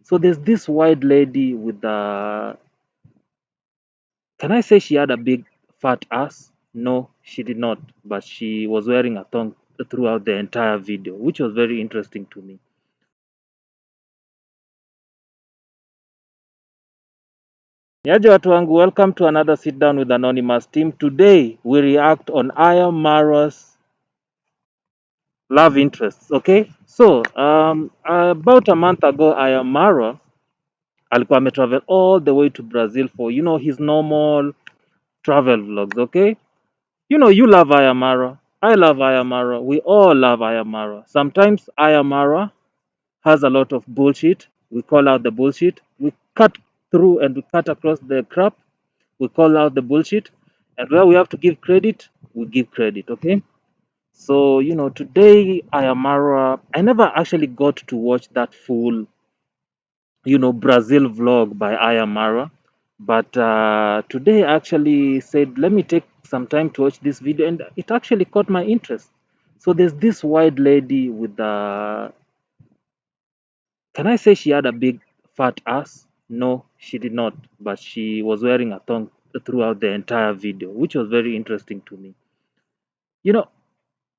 So there's this white lady with the, can I say she had a big fat ass? No, she did not, but she was wearing a thong throughout the entire video, which was very interesting to me. Yaje watu wangu, welcome to another sit down with Anonymous team. Today we react on Aya Mara's love interests. Okay, so about a month ago, Aya Mara alikuwa ametravel all the way to Brazil for his normal travel vlogs. Okay, you love Aya Mara, I love Aya Mara, we all love Aya Mara. Sometimes Aya Mara has a lot of bullshit. We call out the bullshit. We cut through and we cut across the crap. We call out the bullshit. And where we have to give credit, we give credit. Okay. So, today Ayamara, I never actually got to watch that full, Brazil vlog by Ayamara. But today I actually said, let me take some time to watch this video. And it actually caught my interest. So there's this white lady with the, can I say she had a big fat ass? No, she did not, but she was wearing a thong throughout the entire video, which was very interesting to me. You know,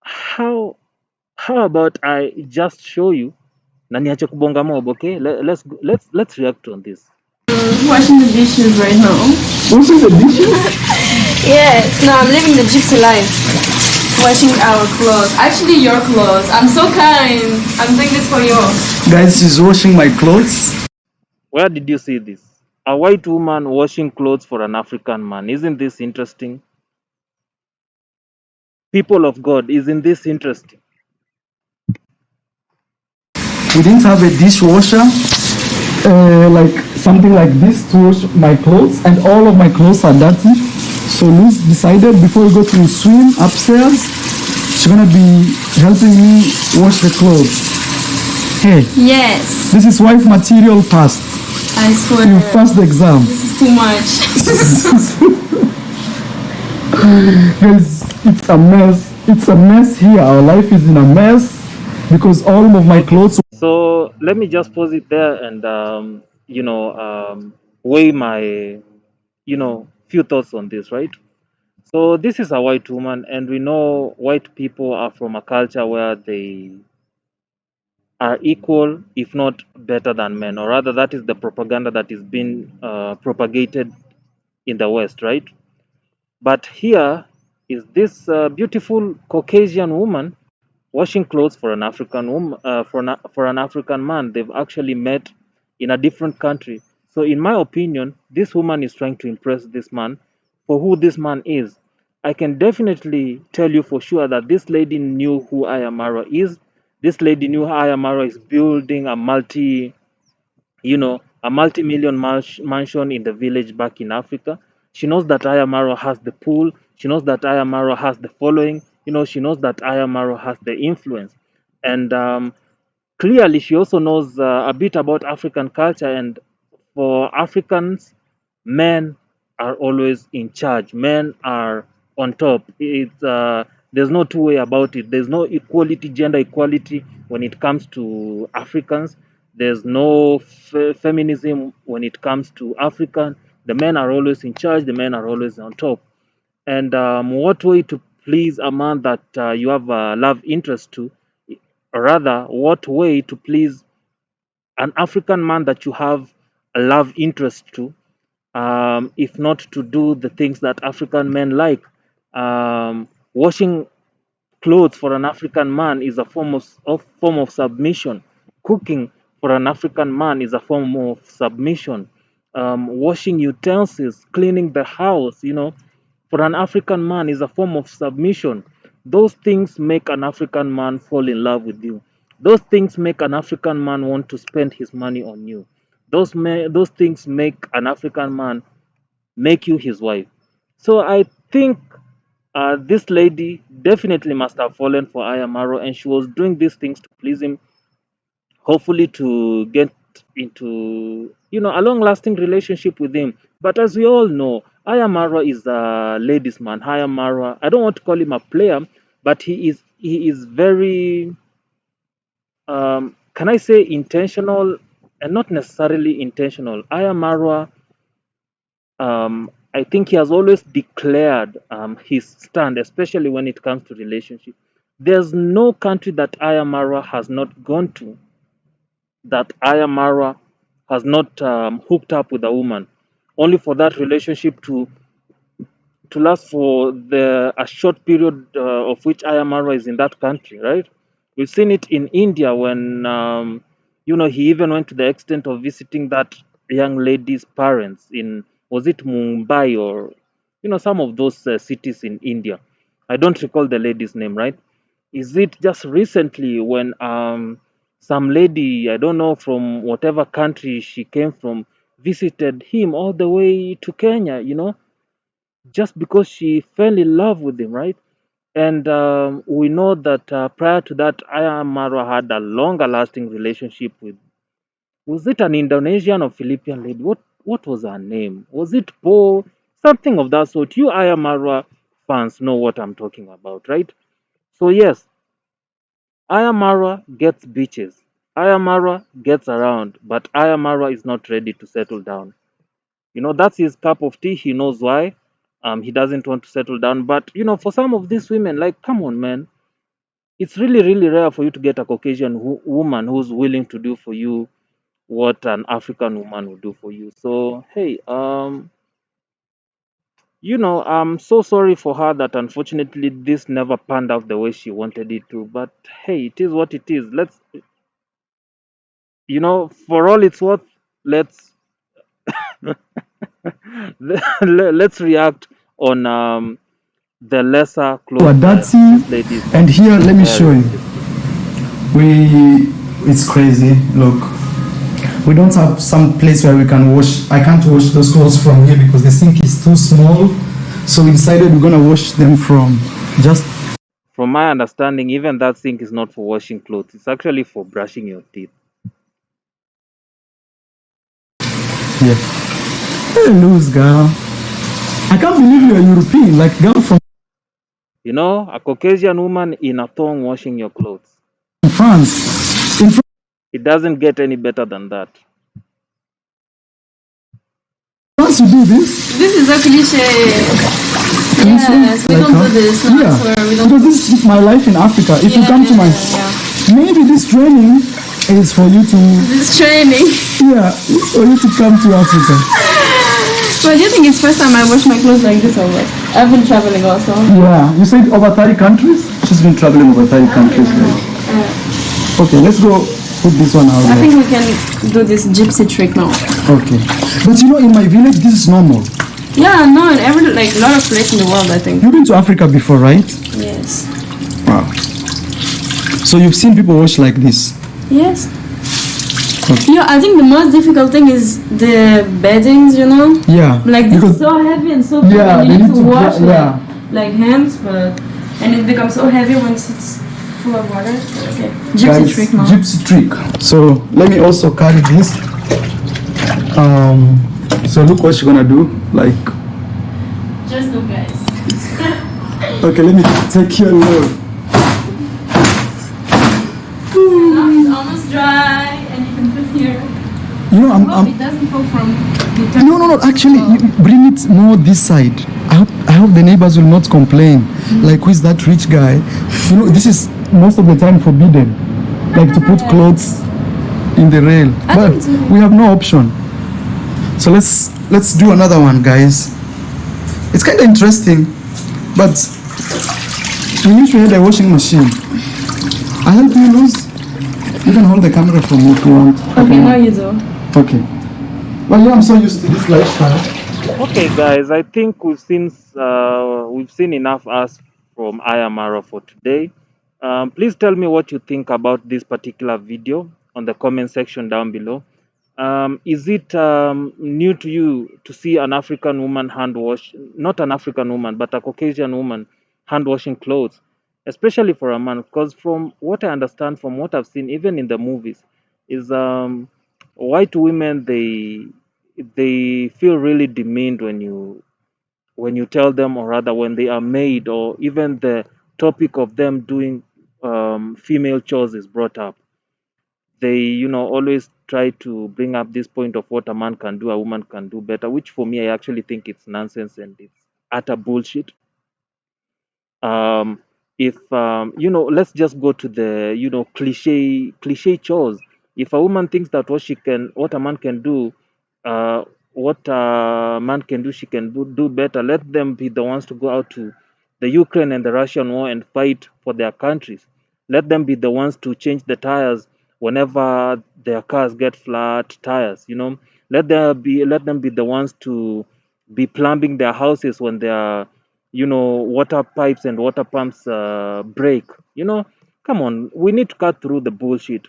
how how about I just show you na niache kubonga mob, okay? Let's react on this. Washing the dishes right now. Washing the dishes? Yes, no, I'm living the gypsy life. Washing our clothes. Actually, your clothes. I'm so kind. I'm doing this for you. Guys, she's washing my clothes. Where did you see this? A white woman washing clothes for an African man. Isn't this interesting? People of God, isn't this interesting? We didn't have a dishwasher, like something like this to wash my clothes, and all of my clothes are dirty. So Liz decided before we go to swim upstairs, she's gonna be helping me wash the clothes. Hey, Yes, this is wife material passed. I swear. You passed the exam. This is too much. Guys, it's a mess. It's a mess here. Our life is in a mess because all of my clothes. So let me just pause it there and weigh my few thoughts on this, right? So this is a white woman, and we know white people are from a culture where they are equal, if not better than men, or rather, that is the propaganda that is being propagated in the West, right? But here is this beautiful Caucasian woman washing clothes for an African woman, for an African man. They've actually met in a different country. So, in my opinion, this woman is trying to impress this man for who this man is. I can definitely tell you for sure that this lady knew who Ayamara is. This lady knew Ayamara is building a multi-million mansion in the village back in Africa. She knows that Ayamaro has the pool. She knows that Ayamaro has the following. She knows that Ayamaro has the influence. And clearly, she also knows a bit about African culture. And for Africans, men are always in charge. Men are on top. There's no two way about it. There's no equality, gender equality when it comes to Africans. There's no feminism when it comes to African. The men are always in charge. The men are always on top. And what way to please a man that you have a love interest to, or rather, what way to please an African man that you have a love interest to, if not to do the things that African men like. Washing clothes for an African man is a form of submission. Cooking for an African man is a form of submission. Washing utensils, cleaning the house, for an African man is a form of submission. Those things make an African man fall in love with you. Those things make an African man want to spend his money on you. Those things make an African man make you his wife. So I think this lady definitely must have fallen for Ayamaro, and she was doing these things to please him, hopefully to get into a long-lasting relationship with him. But as we all know, Ayamaro is a ladies' man. Ayamaro, I don't want to call him a player, but he is very can I say intentional and not necessarily intentional. Aya Marwa, I think he has always declared his stand, especially when it comes to relationship. There's no country that Aya Marwa has not gone to, that Aya Marwa has not hooked up with a woman, only for that relationship to last for a short period of which Ayamara is in that country, right? We've seen it in India when, he even went to the extent of visiting that young lady's parents in, was it Mumbai or, some of those cities in India. I don't recall the lady's name, right? Is it just recently when some lady, I don't know from whatever country she came from, visited him all the way to Kenya, just because she fell in love with him, right? And we know that prior to that, Aya Marwa had a longer lasting relationship with, was it an Indonesian or Philippine lady? What was her name? Was it Po? Something of that sort. You Aya Marwa fans know what I'm talking about, right? So yes, Aya Marwa gets beaches. Aya Marwa gets around, but Aya Marwa is not ready to settle down. That's his cup of tea. He knows why. He doesn't want to settle down. But for some of these women, like, come on, man, it's really, really rare for you to get a Caucasian woman who's willing to do for you what an African woman would do for you. So hey, I'm so sorry for her that unfortunately this never panned out the way she wanted it to. But hey, it is what it is. For all it's worth, let's let's react on the lesser clothes That's this lady is and here let me show wearing. you. It's crazy. Look, we don't have some place where we can wash. I can't wash those clothes from here because the sink is too small. So we decided we're gonna wash them from just From my understanding, even that sink is not for washing clothes. It's actually for brushing your teeth. here. Hey, loose girl. I can't believe you're European, like girl from A Caucasian woman in a thong washing your clothes. France. In It doesn't get any better than that. France, you do this. This is a cliche. Yes, we Like don't how? do this. No, I Yeah, swear, we don't. because this is my life in Africa. If you come to my, maybe this training is for you to, This training. yeah, for you to come to Africa. Well, do you think it's first time I wash my clothes like this or what? I've been traveling also. Yeah, you said over 30 countries? She's been traveling over 30 countries. Right? Okay, let's go put this one out I there. think we can do this gypsy trick now. Okay. But in my village, this is normal. Yeah, no, in every like a lot of places in the world, I think. You've been to Africa before, right? Yes. Wow. So you've seen people wash like this? Yes. Yeah, I think the most difficult thing is the beddings, Yeah. Like this because is so heavy and so big, Yeah, and they you need need to to wash yeah. like hands, and it becomes so heavy once it's full of water. Okay. Gypsy guys, trick now. gypsy trick. So let me also carry this. So look what she's gonna do. Like, Just look, guys. okay, let me take your load. Now it's almost dry, and you can put here. I'm It doesn't fall from the top. no. Actually, you bring it more this side. I hope the neighbors will not complain. Like, who is that rich guy? This is most of the time forbidden. Like to put clothes in the rail, but we have no option. So let's do another one, guys. It's kind of interesting, but we usually had a washing machine. I help you, Luz. You can hold the camera for me if you want. Okay, now you do. Okay. Well, yeah, I'm so used to this lifestyle. Okay, guys, I think we've seen enough us from Ayamara for today. Please tell me what you think about this particular video on the comment section down below. Is it new to you to see an African woman hand wash, not an African woman, but a Caucasian woman hand washing clothes, especially for a man? Because from what I understand, from what I've seen, even in the movies, is white women they feel really demeaned when you tell them, or rather when they are made, or even the topic of them doing female chores is brought up. they, always try to bring up this point of what a man can do, a woman can do better, which for me, I actually think it's nonsense and it's utter bullshit. um if let's just go to the, cliche chores. If a woman thinks that what a man can do, uh what a man can do, she can do better, let them be the ones to go out to the Ukraine and the Russian war and fight for their countries. Let them be the ones to change the tires whenever their cars get flat tires. Let them be the ones to be plumbing their houses when their, water pipes and water pumps break. Come on, we need to cut through the bullshit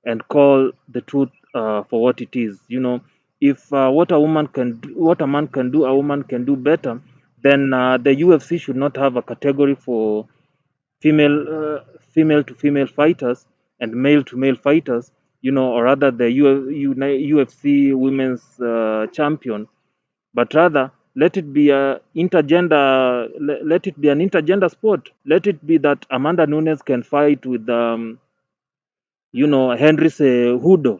and call the truth for what it is. If what a man can do, a woman can do better, then the UFC should not have a category for female female to female fighters and male to male fighters, or rather the UFC women's champion, but rather let it be let it be an intergender sport. Let it be that Amanda Nunes can fight with Henry Cejudo,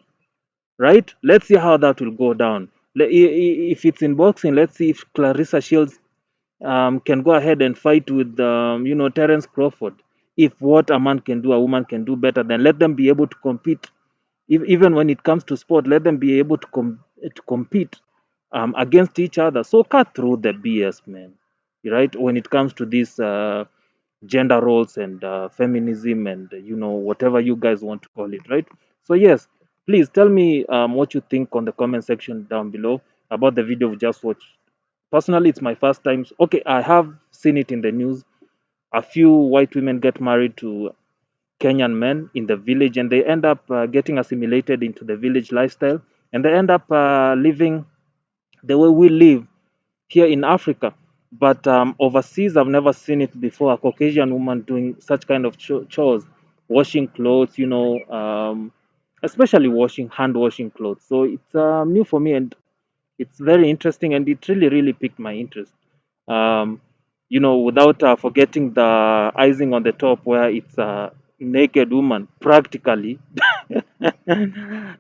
right? Let's see how that will go down. If it's in boxing, let's see if Clarissa Shields can go ahead and fight with Terence Crawford. If what a man can do, a woman can do better, then let them be able to compete. Even when it comes to sport, let them be able to compete against each other. So cut through the BS, man. Right? When it comes to these gender roles and feminism and whatever you guys want to call it, right? So yes, please tell me what you think on the comment section down below about the video we just watched. Personally, it's my first time. Okay, I have seen it in the news. A few white women get married to Kenyan men in the village, and they end up getting assimilated into the village lifestyle, and they end up living the way we live here in Africa. But overseas, I've never seen it before. A Caucasian woman doing such kind of chores, washing clothes, especially hand washing clothes. So it's new for me, and it's very interesting, and it really, really piqued my interest. Um, without forgetting the icing on the top, where it's a naked woman practically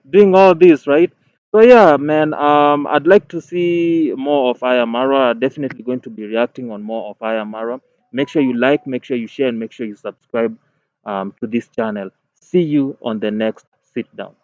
doing all this, right? So yeah, man, I'd like to see more of Ayamara. Definitely going to be reacting on more of Ayamara. Make sure you like, make sure you share, and make sure you subscribe to this channel. See you on the next sit down.